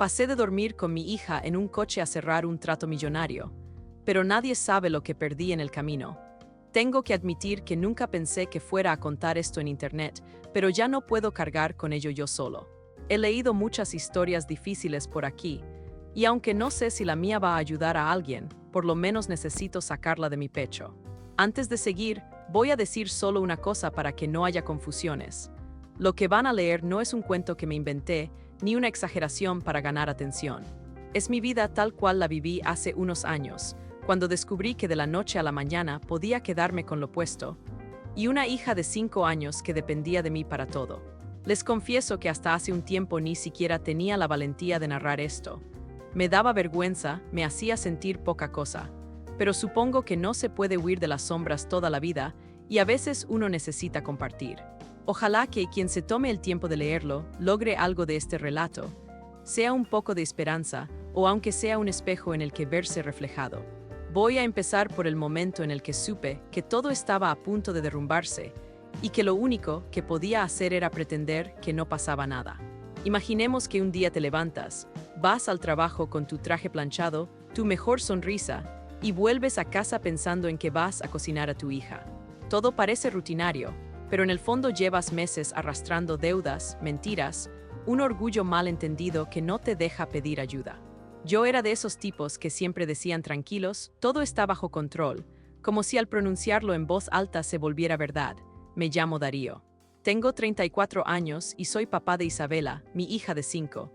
Pasé de dormir con mi hija en un coche a cerrar un trato millonario, pero nadie sabe lo que perdí en el camino. Tengo que admitir que nunca pensé que fuera a contar esto en internet, pero ya no puedo cargar con ello yo solo. He leído muchas historias difíciles por aquí, y aunque no sé si la mía va a ayudar a alguien, por lo menos necesito sacarla de mi pecho. Antes de seguir, voy a decir solo una cosa para que no haya confusiones. Lo que van a leer no es un cuento que me inventé, ni una exageración para ganar atención. Es mi vida tal cual la viví hace unos años, cuando descubrí que de la noche a la mañana podía quedarme con lo puesto, y una hija de 5 años que dependía de mí para todo. Les confieso que hasta hace un tiempo ni siquiera tenía la valentía de narrar esto. Me daba vergüenza, me hacía sentir poca cosa. Pero supongo que no se puede huir de las sombras toda la vida, y a veces uno necesita compartir. Ojalá que quien se tome el tiempo de leerlo logre algo de este relato, sea un poco de esperanza, o aunque sea un espejo en el que verse reflejado. Voy a empezar por el momento en el que supe que todo estaba a punto de derrumbarse y que lo único que podía hacer era pretender que no pasaba nada. Imaginemos que un día te levantas, vas al trabajo con tu traje planchado, tu mejor sonrisa, y vuelves a casa pensando en que vas a cocinar a tu hija. Todo parece rutinario, pero en el fondo llevas meses arrastrando deudas, mentiras, un orgullo malentendido que no te deja pedir ayuda. Yo era de esos tipos que siempre decían tranquilos, todo está bajo control, como si al pronunciarlo en voz alta se volviera verdad. Me llamo Darío. Tengo 34 años y soy papá de Isabela, mi hija de 5.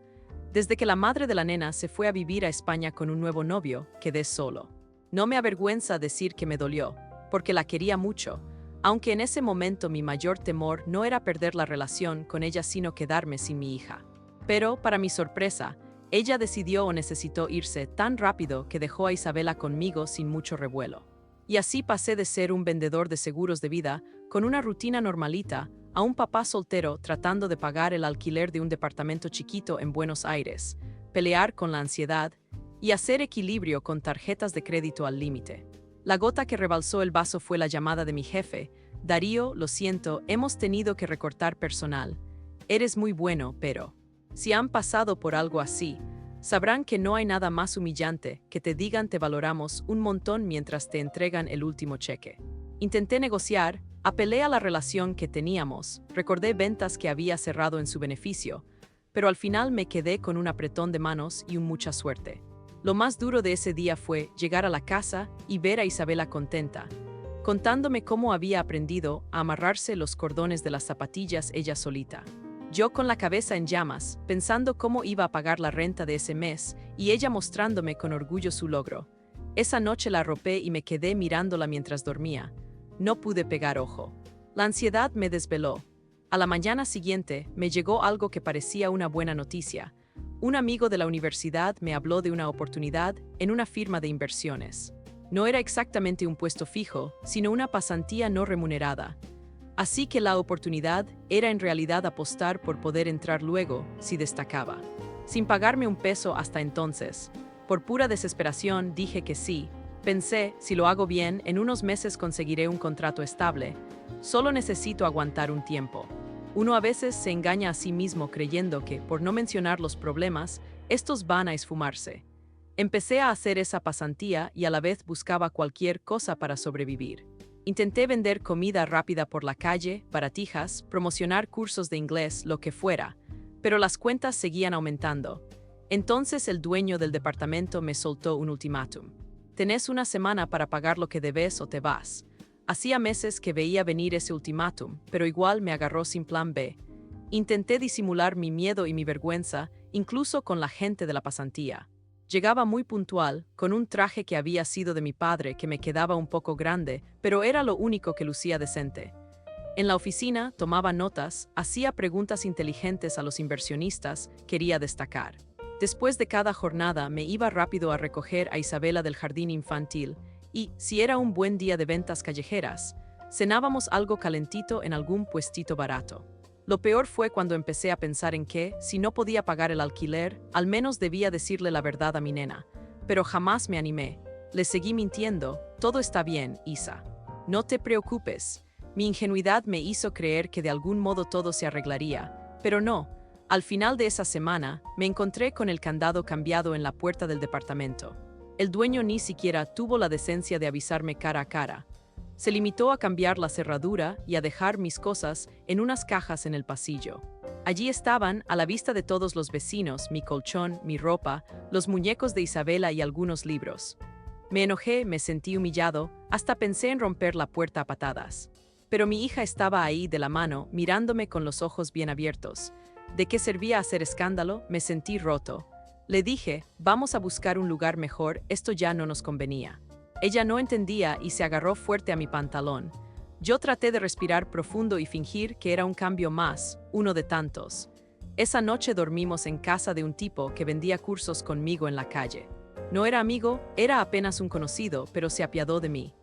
Desde que la madre de la nena se fue a vivir a España con un nuevo novio, quedé solo. No me avergüenza decir que me dolió, porque la quería mucho, aunque en ese momento mi mayor temor no era perder la relación con ella sino quedarme sin mi hija. Pero, para mi sorpresa, ella decidió o necesitó irse tan rápido que dejó a Isabela conmigo sin mucho revuelo. Y así pasé de ser un vendedor de seguros de vida, con una rutina normalita, a un papá soltero tratando de pagar el alquiler de un departamento chiquito en Buenos Aires, pelear con la ansiedad y hacer equilibrio con tarjetas de crédito al límite. La gota que rebalsó el vaso fue la llamada de mi jefe. Darío, lo siento, hemos tenido que recortar personal. Eres muy bueno, pero si han pasado por algo así, sabrán que no hay nada más humillante que te digan te valoramos un montón mientras te entregan el último cheque. Intenté negociar, apelé a la relación que teníamos, recordé ventas que había cerrado en su beneficio, pero al final me quedé con un apretón de manos y mucha suerte. Lo más duro de ese día fue llegar a la casa y ver a Isabela contenta, contándome cómo había aprendido a amarrarse los cordones de las zapatillas ella solita. Yo con la cabeza en llamas, pensando cómo iba a pagar la renta de ese mes, y ella mostrándome con orgullo su logro. Esa noche la arropé y me quedé mirándola mientras dormía. No pude pegar ojo. La ansiedad me desveló. A la mañana siguiente me llegó algo que parecía una buena noticia. Un amigo de la universidad me habló de una oportunidad en una firma de inversiones. No era exactamente un puesto fijo, sino una pasantía no remunerada. Así que la oportunidad era en realidad apostar por poder entrar luego, si destacaba. Sin pagarme un peso hasta entonces. Por pura desesperación dije que sí. Pensé, si lo hago bien, en unos meses conseguiré un contrato estable. Solo necesito aguantar un tiempo. Uno a veces se engaña a sí mismo creyendo que, por no mencionar los problemas, estos van a esfumarse. Empecé a hacer esa pasantía y a la vez buscaba cualquier cosa para sobrevivir. Intenté vender comida rápida por la calle, baratijas, promocionar cursos de inglés, lo que fuera, pero las cuentas seguían aumentando. Entonces el dueño del departamento me soltó un ultimátum. Tenés una semana para pagar lo que debes o te vas. Hacía meses que veía venir ese ultimátum, pero igual me agarró sin plan B. Intenté disimular mi miedo y mi vergüenza, incluso con la gente de la pasantía. Llegaba muy puntual, con un traje que había sido de mi padre que me quedaba un poco grande, pero era lo único que lucía decente. En la oficina tomaba notas, hacía preguntas inteligentes a los inversionistas, quería destacar. Después de cada jornada me iba rápido a recoger a Isabela del jardín infantil y, si era un buen día de ventas callejeras, cenábamos algo calentito en algún puestito barato. Lo peor fue cuando empecé a pensar en que, si no podía pagar el alquiler, al menos debía decirle la verdad a mi nena. Pero jamás me animé. Le seguí mintiendo. Todo está bien, Isa. No te preocupes. Mi ingenuidad me hizo creer que de algún modo todo se arreglaría. Pero no. Al final de esa semana, me encontré con el candado cambiado en la puerta del departamento. El dueño ni siquiera tuvo la decencia de avisarme cara a cara. Se limitó a cambiar la cerradura y a dejar mis cosas en unas cajas en el pasillo. Allí estaban, a la vista de todos los vecinos, mi colchón, mi ropa, los muñecos de Isabela y algunos libros. Me enojé, me sentí humillado, hasta pensé en romper la puerta a patadas. Pero mi hija estaba ahí de la mano, mirándome con los ojos bien abiertos. ¿De qué servía hacer escándalo? Me sentí roto. Le dije, vamos a buscar un lugar mejor, esto ya no nos convenía. Ella no entendía y se agarró fuerte a mi pantalón. Yo traté de respirar profundo y fingir que era un cambio más, uno de tantos. Esa noche dormimos en casa de un tipo que vendía cursos conmigo en la calle. No era amigo, era apenas un conocido, pero se apiadó de mí.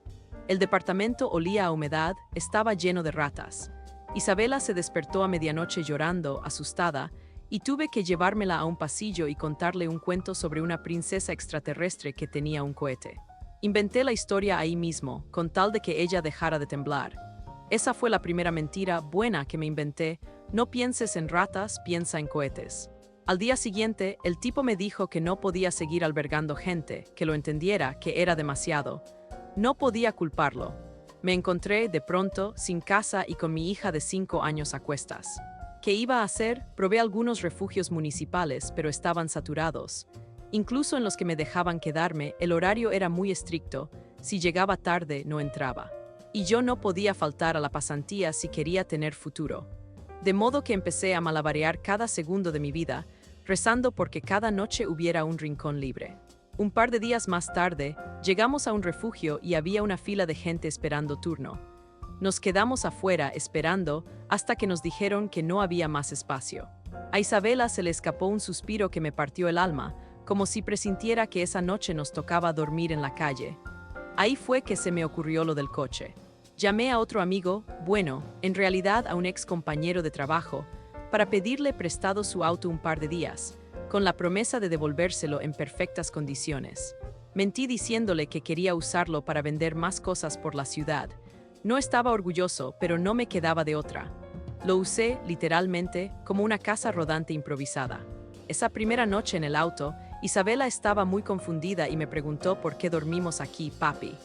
El departamento olía a humedad, estaba lleno de ratas. Isabela se despertó a medianoche llorando, asustada, y tuve que llevármela a un pasillo y contarle un cuento sobre una princesa extraterrestre que tenía un cohete. Inventé la historia ahí mismo, con tal de que ella dejara de temblar. Esa fue la primera mentira buena que me inventé. No pienses en ratas, piensa en cohetes. Al día siguiente, el tipo me dijo que no podía seguir albergando gente, que lo entendiera, que era demasiado. No podía culparlo. Me encontré, de pronto, sin casa y con mi hija de 5 años a cuestas. ¿Qué iba a hacer? Probé algunos refugios municipales, pero estaban saturados. Incluso en los que me dejaban quedarme, el horario era muy estricto. Si llegaba tarde, no entraba. Y yo no podía faltar a la pasantía si quería tener futuro. De modo que empecé a malabarear cada segundo de mi vida, rezando porque cada noche hubiera un rincón libre. Un par de días más tarde, llegamos a un refugio y había una fila de gente esperando turno. Nos quedamos afuera esperando hasta que nos dijeron que no había más espacio. A Isabela se le escapó un suspiro que me partió el alma, como si presintiera que esa noche nos tocaba dormir en la calle. Ahí fue que se me ocurrió lo del coche. Llamé a otro amigo, bueno, en realidad a un ex compañero de trabajo, para pedirle prestado su auto un par de días, con la promesa de devolvérselo en perfectas condiciones. Mentí diciéndole que quería usarlo para vender más cosas por la ciudad. No estaba orgulloso, pero no me quedaba de otra. Lo usé, literalmente, como una casa rodante improvisada. Esa primera noche en el auto, Isabela estaba muy confundida y me preguntó por qué dormimos aquí, papi.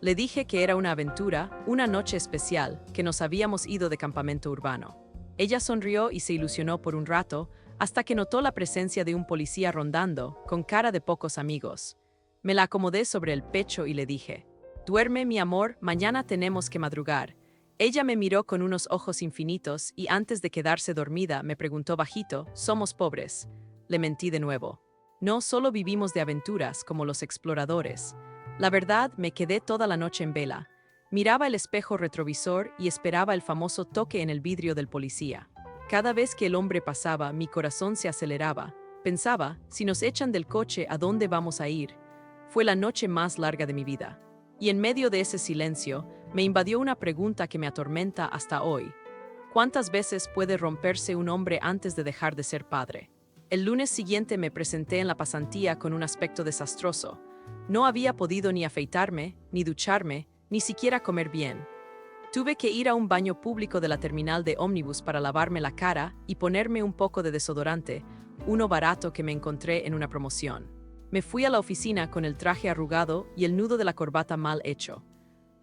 Le dije que era una aventura, una noche especial, que nos habíamos ido de campamento urbano. Ella sonrió y se ilusionó por un rato, hasta que notó la presencia de un policía rondando, con cara de pocos amigos. Me la acomodé sobre el pecho y le dije, «Duerme, mi amor, mañana tenemos que madrugar». Ella me miró con unos ojos infinitos y antes de quedarse dormida me preguntó bajito, «¿Somos pobres?». Le mentí de nuevo. No solo vivimos de aventuras como los exploradores. La verdad, me quedé toda la noche en vela. Miraba el espejo retrovisor y esperaba el famoso toque en el vidrio del policía. Cada vez que el hombre pasaba, mi corazón se aceleraba. Pensaba, si nos echan del coche, ¿a dónde vamos a ir? Fue la noche más larga de mi vida. Y en medio de ese silencio, me invadió una pregunta que me atormenta hasta hoy. ¿Cuántas veces puede romperse un hombre antes de dejar de ser padre? El lunes siguiente me presenté en la pasantía con un aspecto desastroso. No había podido ni afeitarme, ni ducharme, ni siquiera comer bien. Tuve que ir a un baño público de la terminal de ómnibus para lavarme la cara y ponerme un poco de desodorante, uno barato que me encontré en una promoción. Me fui a la oficina con el traje arrugado y el nudo de la corbata mal hecho.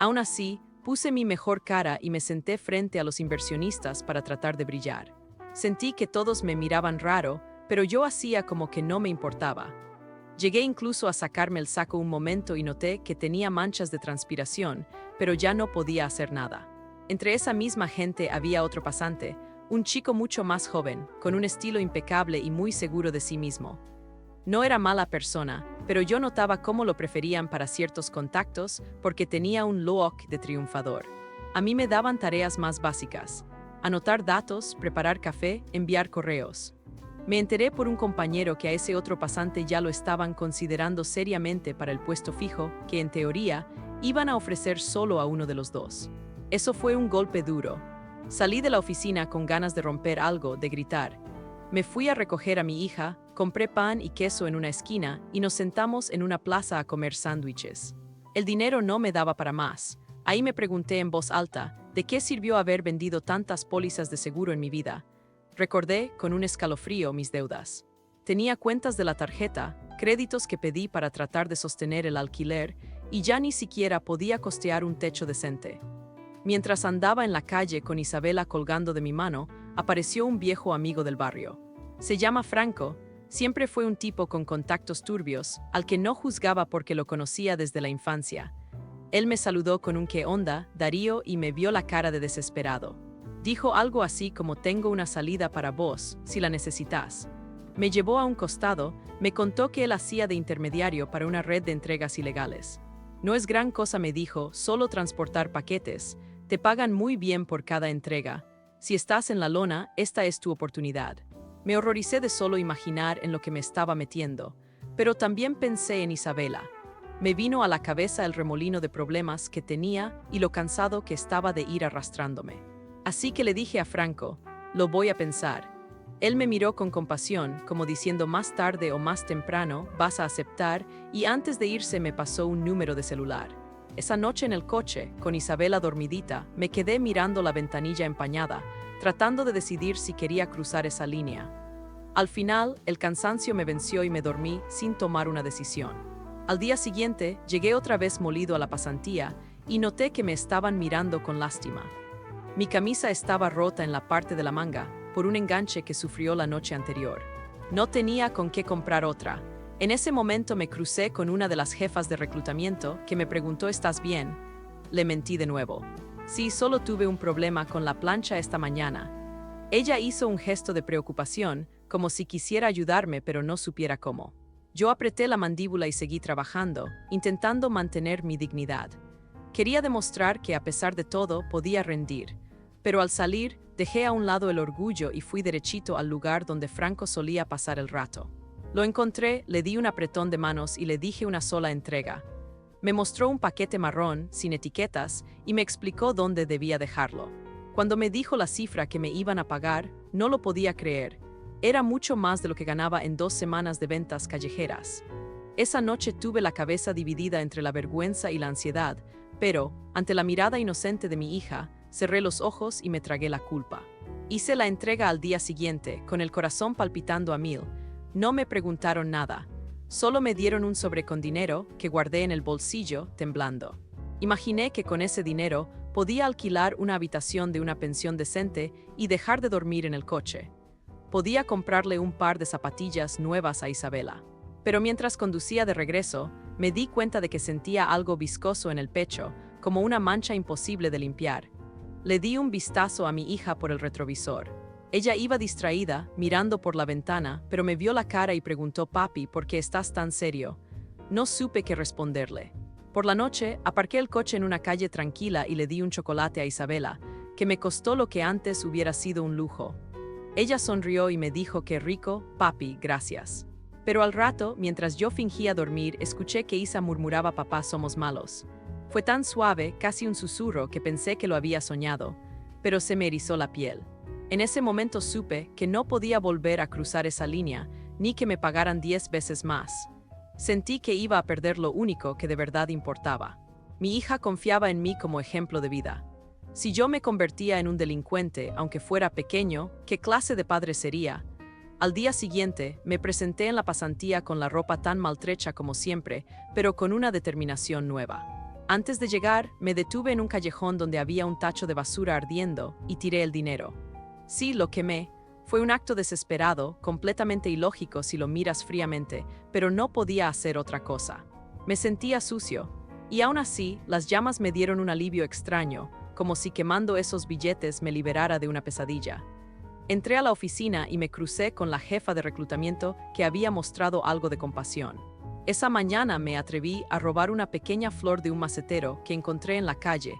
Aún así, puse mi mejor cara y me senté frente a los inversionistas para tratar de brillar. Sentí que todos me miraban raro, pero yo hacía como que no me importaba. Llegué incluso a sacarme el saco un momento y noté que tenía manchas de transpiración, pero ya no podía hacer nada. Entre esa misma gente había otro pasante, un chico mucho más joven, con un estilo impecable y muy seguro de sí mismo. No era mala persona, pero yo notaba cómo lo preferían para ciertos contactos porque tenía un look de triunfador. A mí me daban tareas más básicas: anotar datos, preparar café, enviar correos. Me enteré por un compañero que a ese otro pasante ya lo estaban considerando seriamente para el puesto fijo, que en teoría iban a ofrecer solo a uno de los dos. Eso fue un golpe duro. Salí de la oficina con ganas de romper algo, de gritar. Me fui a recoger a mi hija, compré pan y queso en una esquina y nos sentamos en una plaza a comer sándwiches. El dinero no me daba para más. Ahí me pregunté en voz alta, ¿de qué sirvió haber vendido tantas pólizas de seguro en mi vida? Recordé con un escalofrío mis deudas. Tenía cuentas de la tarjeta, créditos que pedí para tratar de sostener el alquiler y ya ni siquiera podía costear un techo decente. Mientras andaba en la calle con Isabela colgando de mi mano, apareció un viejo amigo del barrio. Se llama Franco, siempre fue un tipo con contactos turbios, al que no juzgaba porque lo conocía desde la infancia. Él me saludó con un ¿qué onda, Darío? Y me vio la cara de desesperado. Dijo algo así como tengo una salida para vos, si la necesitas. Me llevó a un costado, me contó que él hacía de intermediario para una red de entregas ilegales. No es gran cosa, me dijo, solo transportar paquetes. Te pagan muy bien por cada entrega. Si estás en la lona, esta es tu oportunidad. Me horroricé de solo imaginar en lo que me estaba metiendo, pero también pensé en Isabela. Me vino a la cabeza el remolino de problemas que tenía y lo cansado que estaba de ir arrastrándome. Así que le dije a Franco, lo voy a pensar. Él me miró con compasión, como diciendo más tarde o más temprano vas a aceptar, y antes de irse me pasó un número de celular. Esa noche en el coche, con Isabela dormidita, me quedé mirando la ventanilla empañada, tratando de decidir si quería cruzar esa línea. Al final, el cansancio me venció y me dormí sin tomar una decisión. Al día siguiente, llegué otra vez molido a la pasantía y noté que me estaban mirando con lástima. Mi camisa estaba rota en la parte de la manga, por un enganche que sufrió la noche anterior. No tenía con qué comprar otra. En ese momento me crucé con una de las jefas de reclutamiento que me preguntó ¿estás bien? Le mentí de nuevo. Sí, solo tuve un problema con la plancha esta mañana. Ella hizo un gesto de preocupación, como si quisiera ayudarme pero no supiera cómo. Yo apreté la mandíbula y seguí trabajando, intentando mantener mi dignidad. Quería demostrar que a pesar de todo podía rendir, pero al salir dejé a un lado el orgullo y fui derechito al lugar donde Franco solía pasar el rato. Lo encontré, le di un apretón de manos y le dije una sola entrega. Me mostró un paquete marrón, sin etiquetas, y me explicó dónde debía dejarlo. Cuando me dijo la cifra que me iban a pagar, no lo podía creer. Era mucho más de lo que ganaba en 2 semanas de ventas callejeras. Esa noche tuve la cabeza dividida entre la vergüenza y la ansiedad, pero, ante la mirada inocente de mi hija, cerré los ojos y me tragué la culpa. Hice la entrega al día siguiente, con el corazón palpitando a 1000. No me preguntaron nada. Solo me dieron un sobre con dinero que guardé en el bolsillo, temblando. Imaginé que con ese dinero podía alquilar una habitación de una pensión decente y dejar de dormir en el coche. Podía comprarle un par de zapatillas nuevas a Isabela. Pero mientras conducía de regreso, me di cuenta de que sentía algo viscoso en el pecho, como una mancha imposible de limpiar. Le di un vistazo a mi hija por el retrovisor. Ella iba distraída, mirando por la ventana, pero me vio la cara y preguntó: «Papi, ¿por qué estás tan serio?». No supe qué responderle. Por la noche, aparqué el coche en una calle tranquila y le di un chocolate a Isabela, que me costó lo que antes hubiera sido un lujo. Ella sonrió y me dijo: «Qué rico, papi, gracias». Pero al rato, mientras yo fingía dormir, escuché que Isa murmuraba: «Papá, somos malos». Fue tan suave, casi un susurro, que pensé que lo había soñado, pero se me erizó la piel. En ese momento supe que no podía volver a cruzar esa línea, ni que me pagaran 10 veces más. Sentí que iba a perder lo único que de verdad importaba. Mi hija confiaba en mí como ejemplo de vida. Si yo me convertía en un delincuente, aunque fuera pequeño, ¿qué clase de padre sería? Al día siguiente, me presenté en la pasantía con la ropa tan maltrecha como siempre, pero con una determinación nueva. Antes de llegar, me detuve en un callejón donde había un tacho de basura ardiendo y tiré el dinero. Sí, lo quemé. Fue un acto desesperado, completamente ilógico si lo miras fríamente, pero no podía hacer otra cosa. Me sentía sucio, y aún así, las llamas me dieron un alivio extraño, como si quemando esos billetes me liberara de una pesadilla. Entré a la oficina y me crucé con la jefa de reclutamiento, que había mostrado algo de compasión. Esa mañana me atreví a robar una pequeña flor de un macetero que encontré en la calle.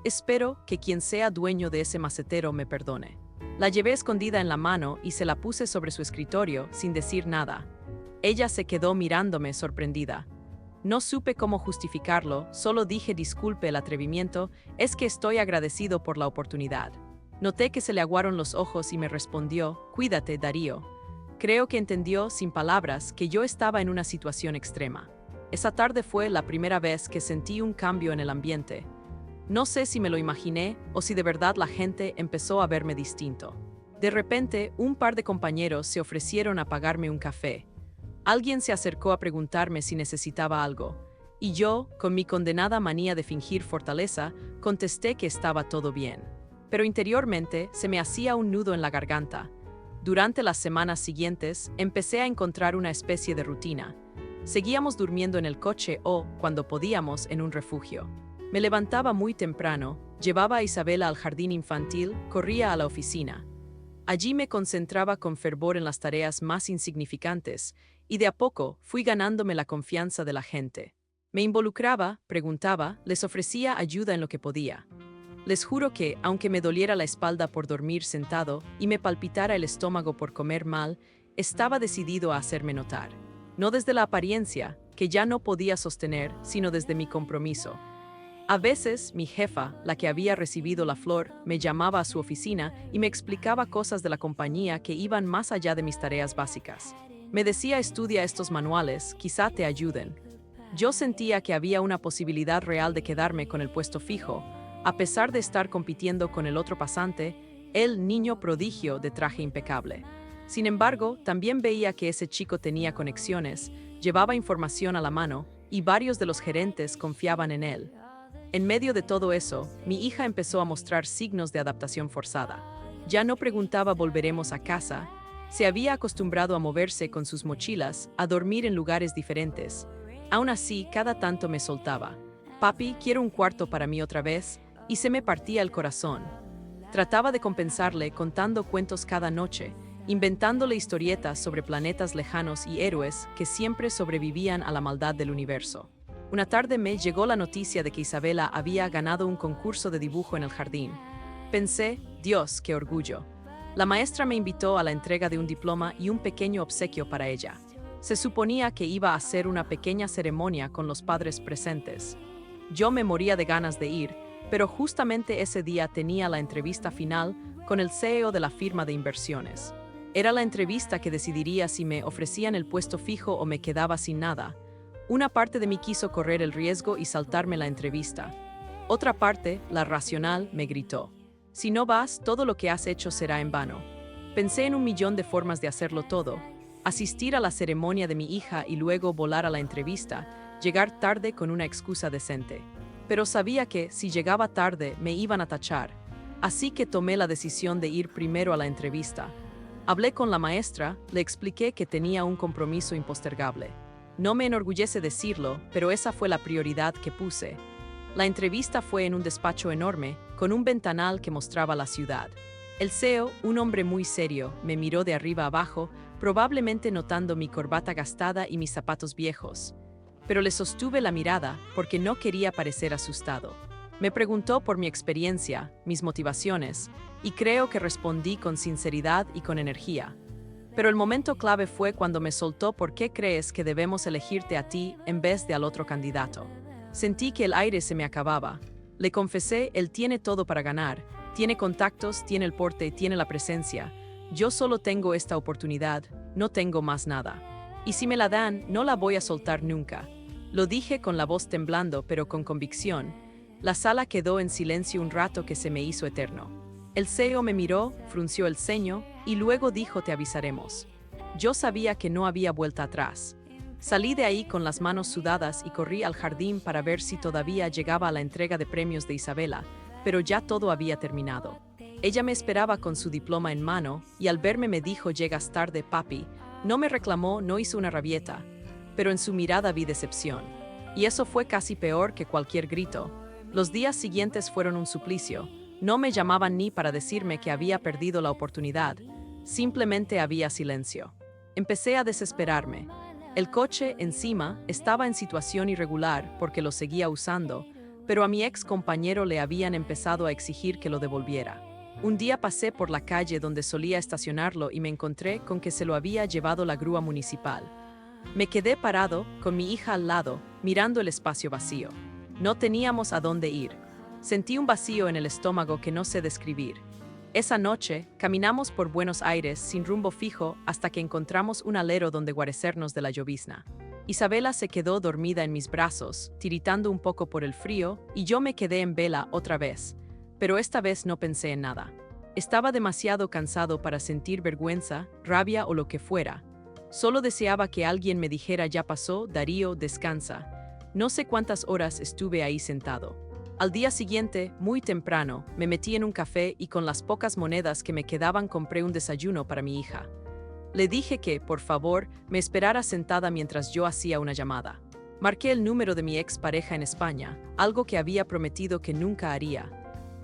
Espero que quien sea dueño de ese macetero me perdone. La llevé escondida en la mano y se la puse sobre su escritorio sin decir nada. Ella se quedó mirándome sorprendida. No supe cómo justificarlo, solo dije: «Disculpe el atrevimiento, es que estoy agradecido por la oportunidad». Noté que se le aguaron los ojos y me respondió: «Cuídate, Darío». Creo que entendió, sin palabras, que yo estaba en una situación extrema. Esa tarde fue la primera vez que sentí un cambio en el ambiente. No sé si me lo imaginé o si de verdad la gente empezó a verme distinto. De repente, un par de compañeros se ofrecieron a pagarme un café. Alguien se acercó a preguntarme si necesitaba algo, y yo, con mi condenada manía de fingir fortaleza, contesté que estaba todo bien. Pero interiormente se me hacía un nudo en la garganta. Durante las semanas siguientes, empecé a encontrar una especie de rutina. Seguíamos durmiendo en el coche o, cuando podíamos, en un refugio. Me levantaba muy temprano, llevaba a Isabela al jardín infantil, corría a la oficina. Allí me concentraba con fervor en las tareas más insignificantes, y de a poco fui ganándome la confianza de la gente. Me involucraba, preguntaba, les ofrecía ayuda en lo que podía. Les juro que, aunque me doliera la espalda por dormir sentado y me palpitara el estómago por comer mal, estaba decidido a hacerme notar. No desde la apariencia, que ya no podía sostener, sino desde mi compromiso. A veces, mi jefa, la que había recibido la flor, me llamaba a su oficina y me explicaba cosas de la compañía que iban más allá de mis tareas básicas. Me decía: estudia estos manuales, quizá te ayuden. Yo sentía que había una posibilidad real de quedarme con el puesto fijo, a pesar de estar compitiendo con el otro pasante, el niño prodigio de traje impecable. Sin embargo, también veía que ese chico tenía conexiones, llevaba información a la mano, y varios de los gerentes confiaban en él. En medio de todo eso, mi hija empezó a mostrar signos de adaptación forzada. Ya no preguntaba ¿volveremos a casa? Se había acostumbrado a moverse con sus mochilas, a dormir en lugares diferentes. Aún así, cada tanto me soltaba: papi, quiero un cuarto para mí otra vez, y se me partía el corazón. Trataba de compensarle contando cuentos cada noche, inventándole historietas sobre planetas lejanos y héroes que siempre sobrevivían a la maldad del universo. Una tarde me llegó la noticia de que Isabela había ganado un concurso de dibujo en el jardín. Pensé: Dios, qué orgullo. La maestra me invitó a la entrega de un diploma y un pequeño obsequio para ella. Se suponía que iba a hacer una pequeña ceremonia con los padres presentes. Yo me moría de ganas de ir, pero justamente ese día tenía la entrevista final con el CEO de la firma de inversiones. Era la entrevista que decidiría si me ofrecían el puesto fijo o me quedaba sin nada. Una parte de mí quiso correr el riesgo y saltarme la entrevista. Otra parte, la racional, me gritó: si no vas, todo lo que has hecho será en vano. Pensé en un millón de formas de hacerlo todo: asistir a la ceremonia de mi hija y luego volar a la entrevista, llegar tarde con una excusa decente. Pero sabía que, si llegaba tarde, me iban a tachar. Así que tomé la decisión de ir primero a la entrevista. Hablé con la maestra, le expliqué que tenía un compromiso impostergable. No me enorgullece decirlo, pero esa fue la prioridad que puse. La entrevista fue en un despacho enorme, con un ventanal que mostraba la ciudad. El CEO, un hombre muy serio, me miró de arriba abajo, probablemente notando mi corbata gastada y mis zapatos viejos. Pero le sostuve la mirada porque no quería parecer asustado. Me preguntó por mi experiencia, mis motivaciones, y creo que respondí con sinceridad y con energía. Pero el momento clave fue cuando me soltó: ¿por qué crees que debemos elegirte a ti en vez de al otro candidato? Sentí que el aire se me acababa. Le confesé: él tiene todo para ganar, tiene contactos, tiene el porte, tiene la presencia. Yo solo tengo esta oportunidad, no tengo más nada. Y si me la dan, no la voy a soltar nunca. Lo dije con la voz temblando, pero con convicción. La sala quedó en silencio un rato que se me hizo eterno. El CEO me miró, frunció el ceño, y luego dijo: te avisaremos. Yo sabía que no había vuelta atrás. Salí de ahí con las manos sudadas y corrí al jardín para ver si todavía llegaba a la entrega de premios de Isabela, pero ya todo había terminado. Ella me esperaba con su diploma en mano, y al verme me dijo: llegas tarde, papi. No me reclamó, no hizo una rabieta, pero en su mirada vi decepción. Y eso fue casi peor que cualquier grito. Los días siguientes fueron un suplicio. No me llamaban ni para decirme que había perdido la oportunidad. Simplemente había silencio. Empecé a desesperarme. El coche, encima, estaba en situación irregular porque lo seguía usando, pero a mi ex compañero le habían empezado a exigir que lo devolviera. Un día pasé por la calle donde solía estacionarlo y me encontré con que se lo había llevado la grúa municipal. Me quedé parado, con mi hija al lado, mirando el espacio vacío. No teníamos a dónde ir. Sentí un vacío en el estómago que no sé describir. Esa noche, caminamos por Buenos Aires sin rumbo fijo hasta que encontramos un alero donde guarecernos de la llovizna. Isabela se quedó dormida en mis brazos, tiritando un poco por el frío, y yo me quedé en vela otra vez. Pero esta vez no pensé en nada. Estaba demasiado cansado para sentir vergüenza, rabia o lo que fuera. Solo deseaba que alguien me dijera ya pasó, Darío, descansa. No sé cuántas horas estuve ahí sentado. Al día siguiente, muy temprano, me metí en un café y con las pocas monedas que me quedaban compré un desayuno para mi hija. Le dije que, por favor, me esperara sentada mientras yo hacía una llamada. Marqué el número de mi ex pareja en España, algo que había prometido que nunca haría.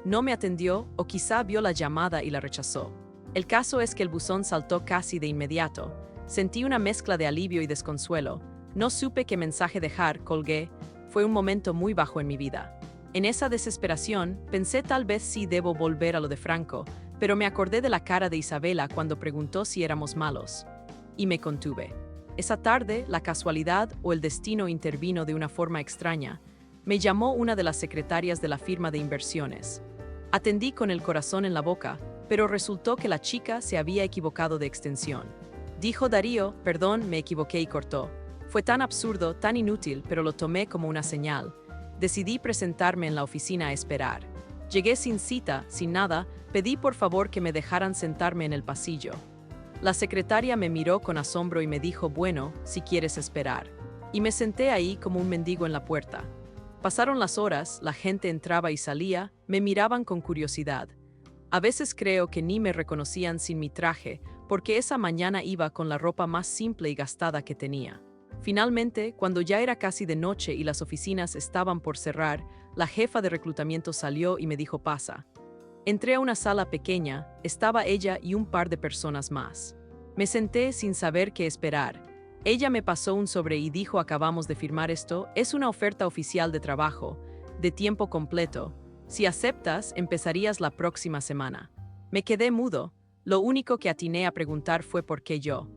No me atendió o quizá vio la llamada y la rechazó. El caso es que el buzón saltó casi de inmediato. Sentí una mezcla de alivio y desconsuelo. No supe qué mensaje dejar, colgué. Fue un momento muy bajo en mi vida. En esa desesperación, pensé tal vez sí debo volver a lo de Franco, pero me acordé de la cara de Isabela cuando preguntó si éramos malos. Y me contuve. Esa tarde, la casualidad o el destino intervino de una forma extraña. Me llamó una de las secretarias de la firma de inversiones. Atendí con el corazón en la boca, pero resultó que la chica se había equivocado de extensión. Dijo Darío, perdón, me equivoqué y cortó. Fue tan absurdo, tan inútil, pero lo tomé como una señal. Decidí presentarme en la oficina a esperar. Llegué sin cita, sin nada, pedí por favor que me dejaran sentarme en el pasillo. La secretaria me miró con asombro y me dijo, bueno, si quieres esperar. Y me senté ahí como un mendigo en la puerta. Pasaron las horas, la gente entraba y salía, me miraban con curiosidad. A veces creo que ni me reconocían sin mi traje, porque esa mañana iba con la ropa más simple y gastada que tenía. Finalmente, cuando ya era casi de noche y las oficinas estaban por cerrar, la jefa de reclutamiento salió y me dijo pasa. Entré a una sala pequeña, estaba ella y un par de personas más. Me senté sin saber qué esperar. Ella me pasó un sobre y dijo acabamos de firmar esto, es una oferta oficial de trabajo, de tiempo completo. Si aceptas, empezarías la próxima semana. Me quedé mudo, lo único que atiné a preguntar fue por qué yo.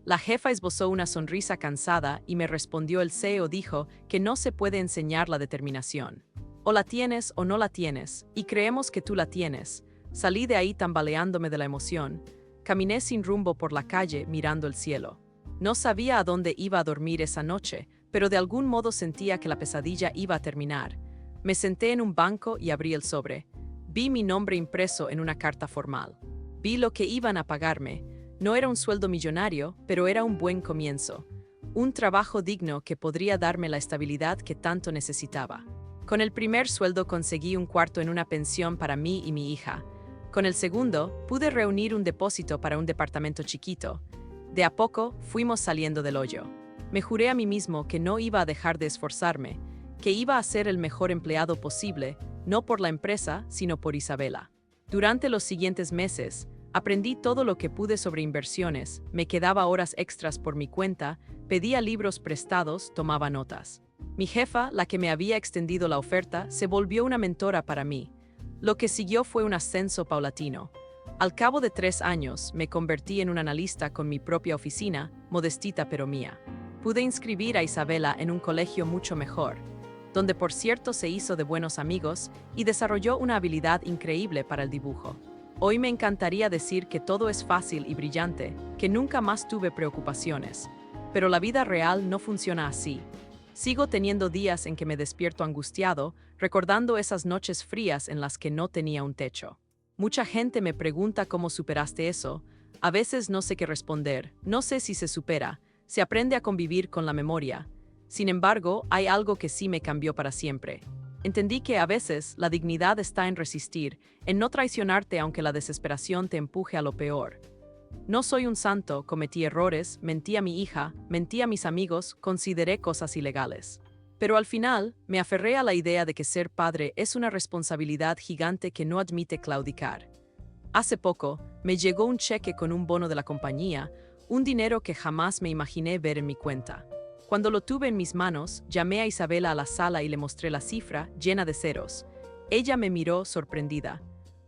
La jefa esbozó una sonrisa cansada y me respondió el CEO dijo que no se puede enseñar la determinación. O la tienes o no la tienes, y creemos que tú la tienes. Salí de ahí tambaleándome de la emoción. Caminé sin rumbo por la calle mirando el cielo. No sabía a dónde iba a dormir esa noche, pero de algún modo sentía que la pesadilla iba a terminar. Me senté en un banco y abrí el sobre. Vi mi nombre impreso en una carta formal. Vi lo que iban a pagarme. No era un sueldo millonario, pero era un buen comienzo. Un trabajo digno que podría darme la estabilidad que tanto necesitaba. Con el primer sueldo conseguí un cuarto en una pensión para mí y mi hija. Con el segundo, pude reunir un depósito para un departamento chiquito. De a poco, fuimos saliendo del hoyo. Me juré a mí mismo que no iba a dejar de esforzarme, que iba a ser el mejor empleado posible, no por la empresa, sino por Isabela. Durante los siguientes meses, aprendí todo lo que pude sobre inversiones, me quedaba horas extras por mi cuenta, pedía libros prestados, tomaba notas. Mi jefa, la que me había extendido la oferta, se volvió una mentora para mí. Lo que siguió fue un ascenso paulatino. Al cabo de 3 años, me convertí en un analista con mi propia oficina, modestita pero mía. Pude inscribir a Isabela en un colegio mucho mejor, donde por cierto se hizo de buenos amigos y desarrolló una habilidad increíble para el dibujo. Hoy me encantaría decir que todo es fácil y brillante, que nunca más tuve preocupaciones. Pero la vida real no funciona así. Sigo teniendo días en que me despierto angustiado, recordando esas noches frías en las que no tenía un techo. Mucha gente me pregunta cómo superaste eso. A veces no sé qué responder, no sé si se supera, se aprende a convivir con la memoria. Sin embargo, hay algo que sí me cambió para siempre. Entendí que a veces la dignidad está en resistir, en no traicionarte aunque la desesperación te empuje a lo peor. No soy un santo, cometí errores, mentí a mi hija, mentí a mis amigos, consideré cosas ilegales. Pero al final, me aferré a la idea de que ser padre es una responsabilidad gigante que no admite claudicar. Hace poco, me llegó un cheque con un bono de la compañía, un dinero que jamás me imaginé ver en mi cuenta. Cuando lo tuve en mis manos, llamé a Isabela a la sala y le mostré la cifra, llena de ceros. Ella me miró sorprendida.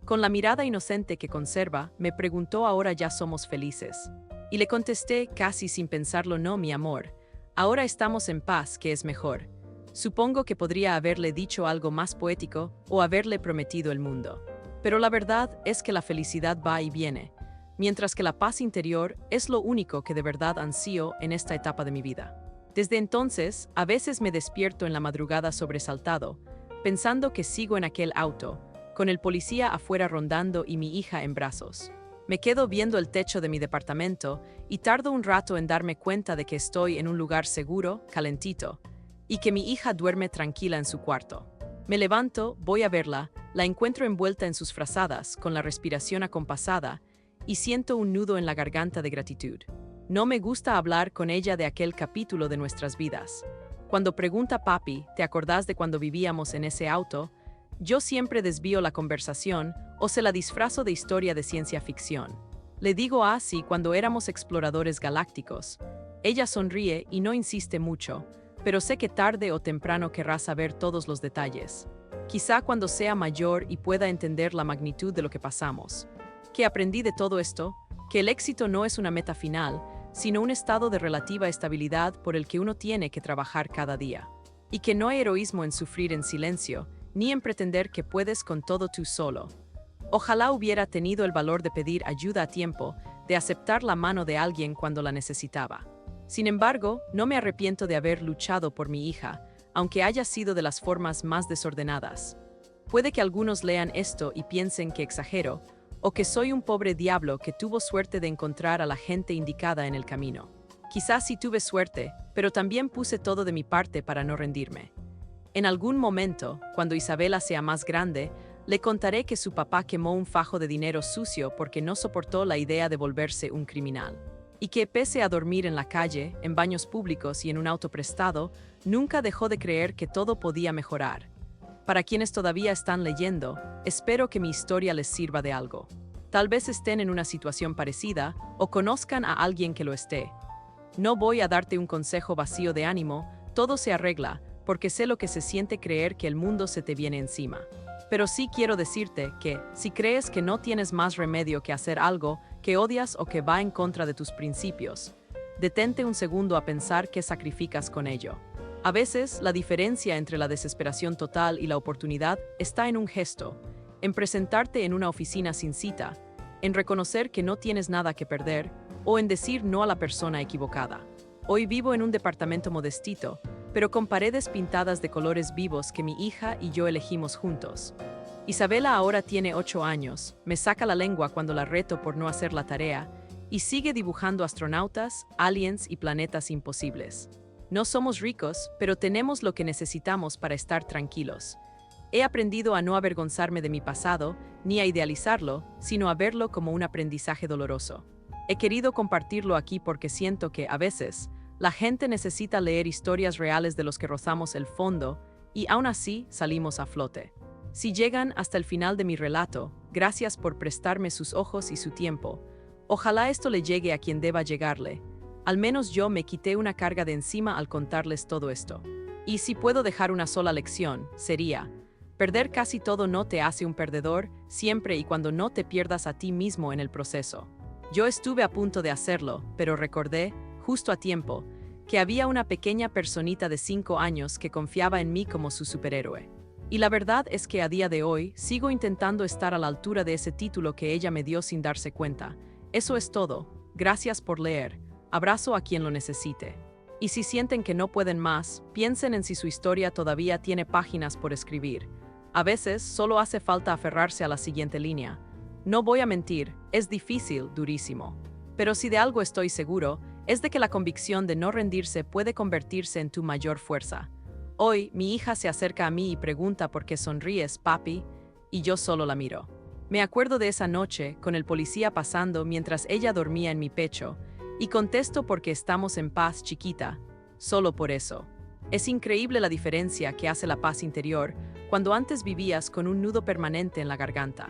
Con la mirada inocente que conserva, me preguntó ahora ya somos felices. Y le contesté casi sin pensarlo no, mi amor. Ahora estamos en paz, que es mejor. Supongo que podría haberle dicho algo más poético o haberle prometido el mundo. Pero la verdad es que la felicidad va y viene, mientras que la paz interior es lo único que de verdad ansío en esta etapa de mi vida. Desde entonces, a veces me despierto en la madrugada sobresaltado, pensando que sigo en aquel auto, con el policía afuera rondando y mi hija en brazos. Me quedo viendo el techo de mi departamento y tardo un rato en darme cuenta de que estoy en un lugar seguro, calentito, y que mi hija duerme tranquila en su cuarto. Me levanto, voy a verla, la encuentro envuelta en sus frazadas, con la respiración acompasada, y siento un nudo en la garganta de gratitud. No me gusta hablar con ella de aquel capítulo de nuestras vidas. Cuando pregunta papi, ¿te acordás de cuando vivíamos en ese auto? Yo siempre desvío la conversación o se la disfrazo de historia de ciencia ficción. Le digo así cuando éramos exploradores galácticos. Ella sonríe y no insiste mucho, pero sé que tarde o temprano querrá saber todos los detalles. Quizá cuando sea mayor y pueda entender la magnitud de lo que pasamos. ¿Qué aprendí de todo esto? Que el éxito no es una meta final, sino un estado de relativa estabilidad por el que uno tiene que trabajar cada día. Y que no hay heroísmo en sufrir en silencio, ni en pretender que puedes con todo tú solo. Ojalá hubiera tenido el valor de pedir ayuda a tiempo, de aceptar la mano de alguien cuando la necesitaba. Sin embargo, no me arrepiento de haber luchado por mi hija, aunque haya sido de las formas más desordenadas. Puede que algunos lean esto y piensen que exagero, o que soy un pobre diablo que tuvo suerte de encontrar a la gente indicada en el camino. Quizás sí tuve suerte, pero también puse todo de mi parte para no rendirme. En algún momento, cuando Isabela sea más grande, le contaré que su papá quemó un fajo de dinero sucio porque no soportó la idea de volverse un criminal. Y que pese a dormir en la calle, en baños públicos y en un auto prestado, nunca dejó de creer que todo podía mejorar. Para quienes todavía están leyendo, espero que mi historia les sirva de algo. Tal vez estén en una situación parecida o conozcan a alguien que lo esté. No voy a darte un consejo vacío de ánimo, todo se arregla, porque sé lo que se siente creer que el mundo se te viene encima. Pero sí quiero decirte que, si crees que no tienes más remedio que hacer algo que odias o que va en contra de tus principios, detente un segundo a pensar qué sacrificas con ello. A veces, la diferencia entre la desesperación total y la oportunidad está en un gesto, en presentarte en una oficina sin cita, en reconocer que no tienes nada que perder o en decir no a la persona equivocada. Hoy vivo en un departamento modestito, pero con paredes pintadas de colores vivos que mi hija y yo elegimos juntos. Isabela ahora tiene 8 años, me saca la lengua cuando la reto por no hacer la tarea, y sigue dibujando astronautas, aliens y planetas imposibles. No somos ricos, pero tenemos lo que necesitamos para estar tranquilos. He aprendido a no avergonzarme de mi pasado, ni a idealizarlo, sino a verlo como un aprendizaje doloroso. He querido compartirlo aquí porque siento que, a veces, la gente necesita leer historias reales de los que rozamos el fondo y aún así salimos a flote. Si llegan hasta el final de mi relato, gracias por prestarme sus ojos y su tiempo. Ojalá esto le llegue a quien deba llegarle. Al menos yo me quité una carga de encima al contarles todo esto. Y si puedo dejar una sola lección, sería: perder casi todo no te hace un perdedor, siempre y cuando no te pierdas a ti mismo en el proceso. Yo estuve a punto de hacerlo, pero recordé, justo a tiempo, que había una pequeña personita de 5 años que confiaba en mí como su superhéroe. Y la verdad es que a día de hoy sigo intentando estar a la altura de ese título que ella me dio sin darse cuenta. Eso es todo. Gracias por leer. Abrazo a quien lo necesite. Y si sienten que no pueden más, piensen en si su historia todavía tiene páginas por escribir. A veces solo hace falta aferrarse a la siguiente línea. No voy a mentir, es difícil, durísimo. Pero si de algo estoy seguro, es de que la convicción de no rendirse puede convertirse en tu mayor fuerza. Hoy, mi hija se acerca a mí y pregunta por qué sonríes, papi, y yo solo la miro. Me acuerdo de esa noche, con el policía pasando mientras ella dormía en mi pecho, y contesto porque estamos en paz, chiquita, solo por eso. Es increíble la diferencia que hace la paz interior cuando antes vivías con un nudo permanente en la garganta.